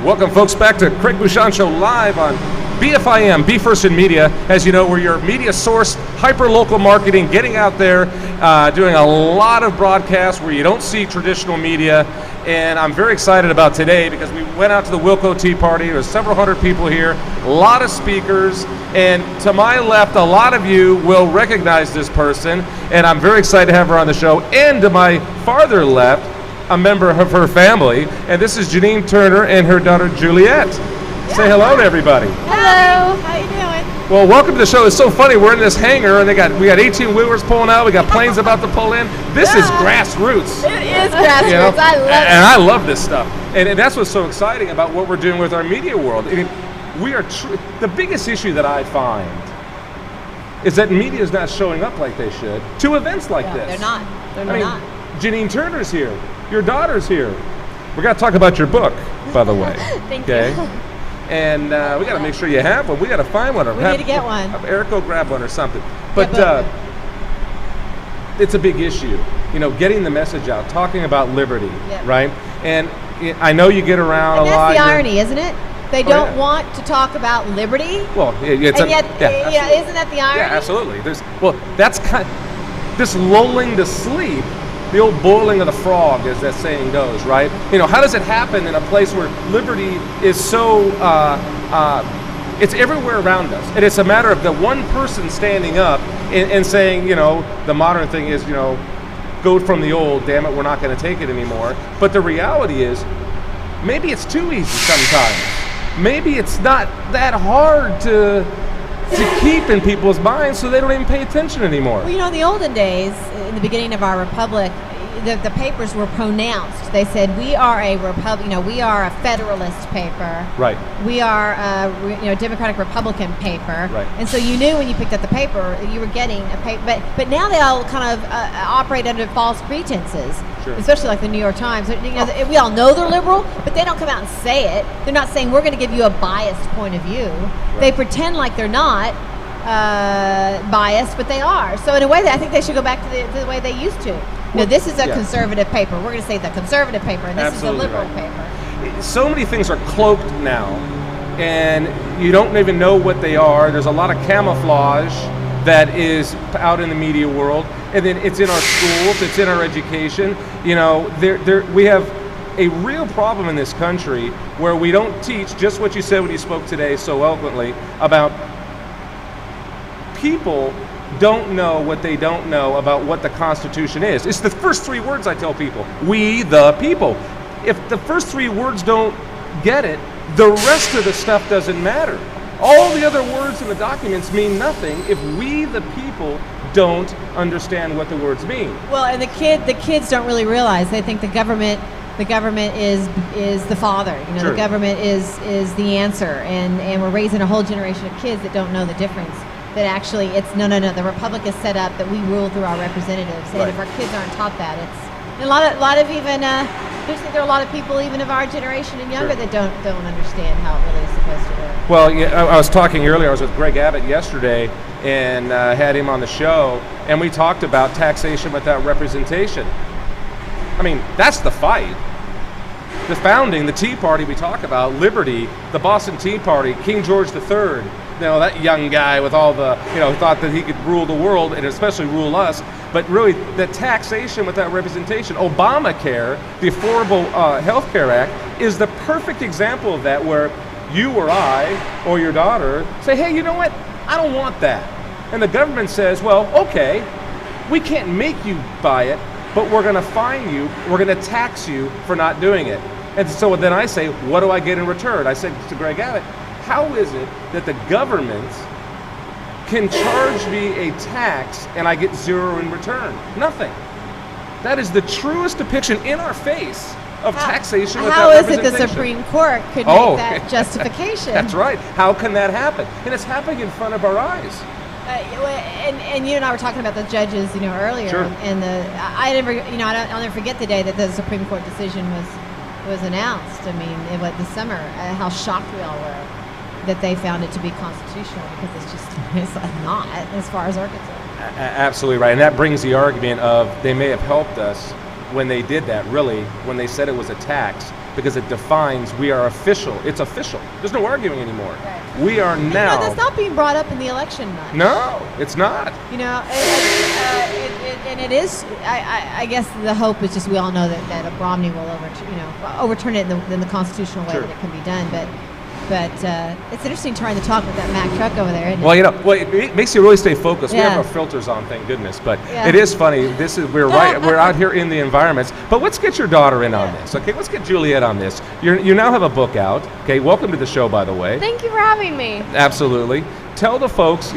Welcome, folks, back to Craig Bushon Show live on BFIM, Be First in Media. As you know, we're your media source, hyper-local marketing, getting out there, doing a lot of broadcasts where you don't see traditional media. And I'm very excited about today because we went out to the WILCO Tea Party. There's several hundred people here, a lot of speakers. And to my left, a lot of you will recognize this person. And I'm very excited to have her on the show. And to my farther left, a member of her family, and this is Janine Turner and her daughter Juliette. Yeah. Say hello to everybody. Hello. How you doing? Well, welcome to the show. It's so funny. We're in this hangar, and we got 18-wheelers pulling out. We got planes about to pull in. This is grassroots. It is grassroots. You know? I love it. And I love this stuff. And that's what's so exciting about what we're doing with our media world. I mean, we are the biggest issue that I find is that media is not showing up like they should to events like this. They're not. They're not. Janine Turner's here. Your daughter's here. We're going to talk about your book, by the way. Thank you. And we got to make sure you have one. We got to find one. We need to get one. Have Eric go grab one or something. But it's a big issue. You know, getting the message out, talking about liberty, right? And I know you get around a lot. That's the irony, isn't it? They don't want to talk about liberty. Well, isn't that the irony? Yeah, absolutely. That's this lulling to sleep. The old boiling of the frog, as that saying goes, right? You know, how does it happen in a place where liberty is so, it's everywhere around us. And it's a matter of the one person standing up and saying, you know, the modern thing is, you know, go from the old, damn it, we're not going to take it anymore. But the reality is, maybe it's too easy sometimes. Maybe it's not that hard to keep in people's minds so they don't even pay attention anymore. Well, you know, in the olden days, in the beginning of our republic, the papers were pronounced. They said, we are a republic, you know, we are a federalist paper. Right. We are a Democratic Republican paper. Right. And so you knew when you picked up the paper, you were getting a paper. But now they all kind of operate under false pretenses. Sure. Especially like the New York Times. You know, we all know they're liberal, but they don't come out and say it. They're not saying we're going to give you a biased point of view. Right. They pretend like they're not biased, but they are. So in a way, I think they should go back to the way they used to. You know, this is a conservative paper. We're going to say the conservative paper, and this is a liberal paper. So many things are cloaked now, and you don't even know what they are. There's a lot of camouflage that is out in the media world, and then it's in our schools, it's in our education. You know, we have a real problem in this country where we don't teach just what you said when you spoke today so eloquently about people don't know what they don't know about what the Constitution is. It's the first three words I tell people. We the people. If the first three words don't get it, the rest of the stuff doesn't matter. All the other words in the documents mean nothing if we the people don't understand what the words mean. Well, and the kids don't really realize. They think the government is the father. You know, Sure. The government is the answer, and we're raising a whole generation of kids that don't know the difference. That actually it's no. The republic is set up that we rule through our representatives, and if our kids aren't taught that, it's a lot of even there are a lot of people even of our generation and younger that don't understand how it really is supposed to work. Well, yeah, I was talking earlier. I was with Greg Abbott yesterday, and had him on the show, and we talked about taxation without representation. I mean, that's the fight. The founding, the Tea Party we talk about, liberty, the Boston Tea Party, King George III. You know, that young guy with all the, you know, thought that he could rule the world and especially rule us. But really, the taxation without representation, Obamacare, the Affordable Health Care Act, is the perfect example of that, where you or I or your daughter say, hey, you know what? I don't want that. And the government says, well, okay, we can't make you buy it, but we're going to fine you, we're going to tax you for not doing it. And so then I say, what do I get in return? I said to Greg Abbott, how is it that the government can charge me a tax and I get zero in return? Nothing. That is the truest depiction in our face of taxation without representation. How is it the Supreme Court could make that justification? That's right. How can that happen? And it's happening in front of our eyes. And you and I were talking about the judges, you know, earlier. Sure. And I'll never forget the day that the Supreme Court decision was announced. I mean, this summer, how shocked we all were that they found it to be constitutional, because it's not, as far as our concerned. Absolutely right. And that brings the argument of they may have helped us when they did that, really, when they said it was a tax. because it defines we are official. It's official. There's no arguing anymore. Right. We are now. That's not being brought up in the election much. No, it's not. You know, and it is. I guess the hope is just we all know that Romney will overturn it in the constitutional way that it can be done. But it's interesting trying to talk with that Mack truck over there. Isn't it? Well, it makes you really stay focused. Yeah. We have our filters on, thank goodness. But it is funny. We're out here in the environments. But let's get your daughter in on this. Okay, let's get Juliette on this. You now have a book out. Okay, welcome to the show, by the way. Thank you for having me. Absolutely. Tell the folks,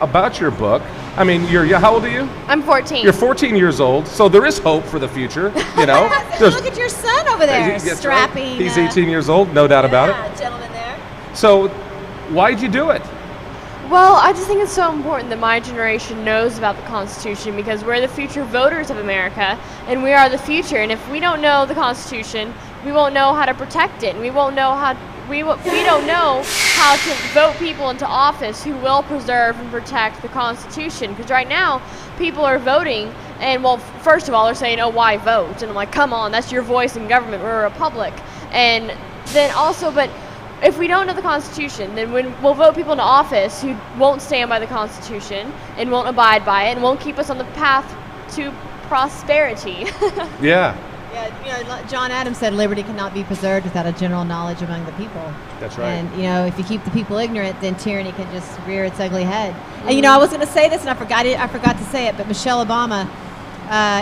about your book. I mean, how old are you? I'm 14. You're 14 years old, so there is hope for the future. Look at your son over there, strapping. Right. He's 18 years old, no doubt about it. Gentleman there. So, why'd you do it? Well, I just think it's so important that my generation knows about the Constitution because we're the future voters of America, and we are the future. And if we don't know the Constitution, we won't know how to protect it, and we won't know how. We don't know how to vote people into office who will preserve and protect the Constitution. Because right now, people are voting, and first of all, they're saying, "Oh, why vote?" And I'm like, "Come on, that's your voice in government. We're a republic." And then also, but if we don't know the Constitution, then we'll vote people into office who won't stand by the Constitution and won't abide by it and won't keep us on the path to prosperity. Yeah. Yeah, John Adams said liberty cannot be preserved without a general knowledge among the people. That's right. And if you keep the people ignorant, then tyranny can just rear its ugly head. Mm-hmm. And I was going to say this, and I forgot to say it, but Michelle Obama,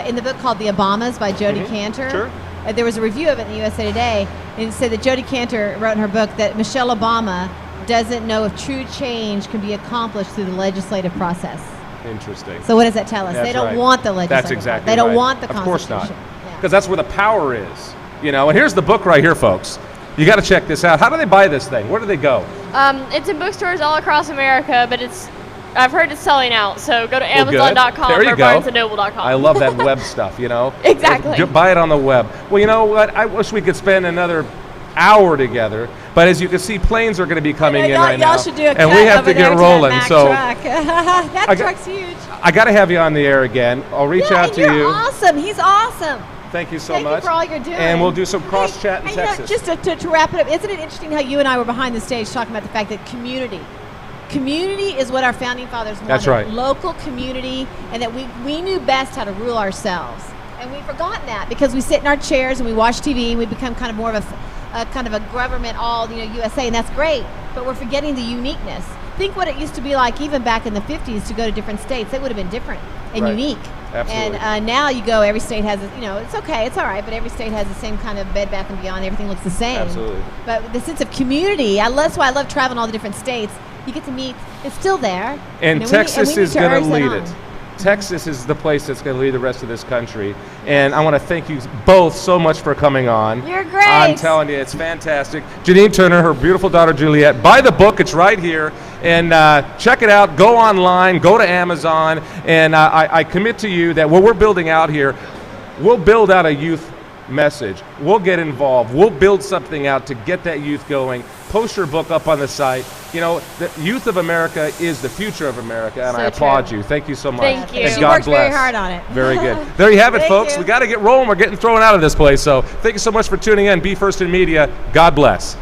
in the book called The Obamas by Jodi Kantor, sure. There was a review of it in the USA Today, and it said that Jodi Kantor wrote in her book that Michelle Obama doesn't know if true change can be accomplished through the legislative process. Interesting. So what does that tell us? That's they don't right. want the legislative That's exactly They don't right. want the Of Constitution. course not. Because that's where the power is. And here's the book right here, folks. You got to check this out. How do they buy this thing? Where do they go? It's in bookstores all across America, but I've heard it's selling out. So go to Amazon.com or BarnesandNoble.com. I love that web stuff, Exactly. Buy it on the web. Well, you know what? I wish we could spend another hour together. But as you can see, planes are going to be coming in right now. Y'all should do a and we have to get rolling. That truck's huge. I got to have you on the air again. I'll reach out to you. You're awesome. He's awesome. Thank you so much. Thank you for all you're doing. And we'll do some cross chat in Texas. Just to wrap it up, isn't it interesting how you and I were behind the stage talking about the fact that community is what our founding fathers wanted. That's right. Local community, and that we knew best how to rule ourselves. And we've forgotten that because we sit in our chairs and we watch TV and we become kind of more of a kind of a government USA, and that's great, but we're forgetting the uniqueness. Think what it used to be like even back in the 50s to go to different states. It would have been different and unique. Absolutely. And now you go, every state has, it's okay, it's all right, but every state has the same kind of Bed Bath & Beyond. Everything looks the same. Absolutely. But the sense of community, that's why I love traveling all the different states. You get to meet, it's still there. And Texas is going to lead it. Texas is the place that's going to lead the rest of this country. And I want to thank you both so much for coming on. You're great. I'm telling you, it's fantastic. Janine Turner, her beautiful daughter Juliette. Buy the book. It's right here. And check it out. Go online. Go to Amazon. And I commit to you that what we're building out here, we'll build out a youth message. We'll get involved. We'll build something out to get that youth going. Post your book up on the site. The youth of America is the future of America, and I applaud you. Thank you so much. Thank you. And She God works bless. very hard on it. Very good. There you have it, Thank folks. you. We got to get rolling. We're getting thrown out of this place. So thank you so much for tuning in. Be First in Media. God bless.